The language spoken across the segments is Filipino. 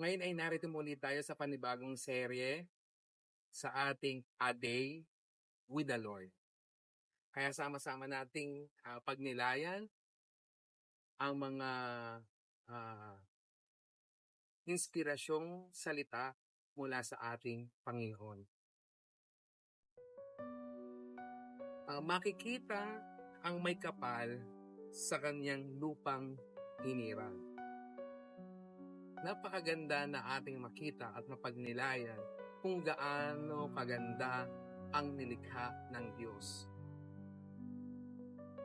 Ngayon ay narito muli tayo sa panibagong serye sa ating A Day with the Lord. Kaya sama-sama nating pagnilayan ang mga inspirasyong salita mula sa ating Panginoon. Makikita ang may kapal sa kanyang lupang hinirang. Napakaganda na ating makita at mapagnilayan kung gaano kaganda ang nilikha ng Diyos.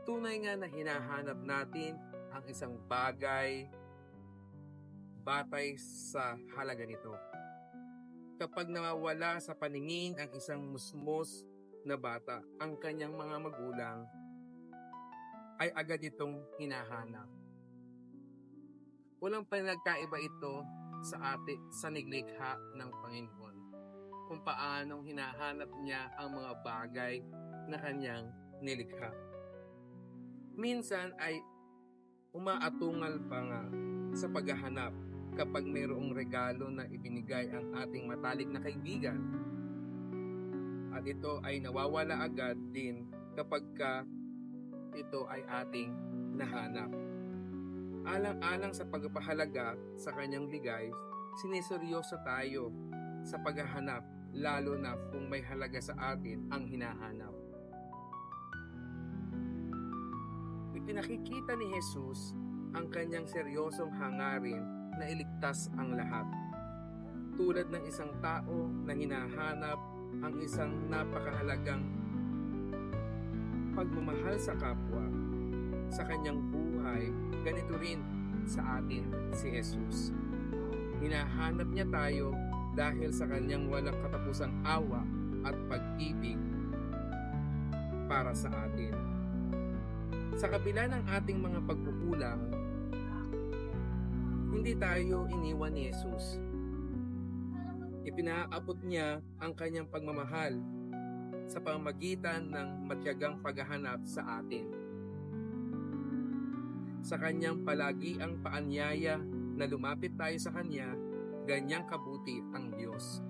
Tunay nga na hinahanap natin ang isang bagay batay sa halaga nito. Kapag nawawala sa paningin ang isang musmos na bata, ang kanyang mga magulang ay agad itong hinahanap. Walang pinagkaiba ito sa nilikha ng Panginoon, kung paanong hinahanap niya ang mga bagay na kanyang nilikha. Minsan ay umaatungal pa nga sa paghahanap kapag mayroong regalo na ibinigay ang ating matalik na kaibigan. At ito ay nawawala agad din kapag ito ay ating nahanap. Alang-alang sa pagpapahalaga sa kanyang bigay, siniseryoso tayo sa paghahanap, lalo na kung may halaga sa atin ang hinahanap. Ipinakikita ni Jesus ang kanyang seryosong hangarin na iligtas ang lahat. Tulad ng isang tao na hinahanap ang isang napakahalagang pagmamahal sa kapwa, sa kanyang buhay, ganito rin sa atin si Jesus. Hinahanap niya tayo dahil sa kanyang walang katapusang awa at pag-ibig para sa atin. Sa kabila ng ating mga pagkukulang, hindi tayo iniwan ni Jesus. Ipinaabot niya ang kanyang pagmamahal sa pamamagitan ng matiyagang paghahanap sa atin. Sa kanyang palagiang paanyaya na lumapit tayo sa kanya, ganyang kabuti ang Diyos.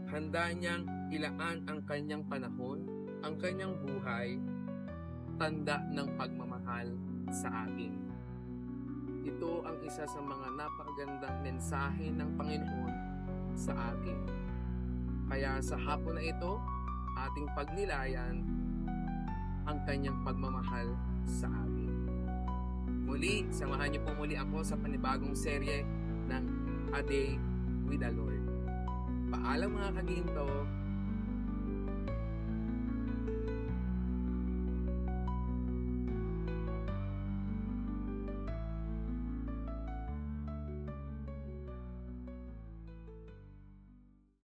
Handa niyang ilaan ang kanyang panahon, ang kanyang buhay, tanda ng pagmamahal sa atin. Ito ang isa sa mga napakagandang mensahe ng Panginoon sa atin. Kaya sa hapon na ito, ating pagnilayan ang kanyang pagmamahal sa atin. Muli, samahan niyo po muli ako sa panibagong serye ng A Day with the Lord. Paalam mga kaginto!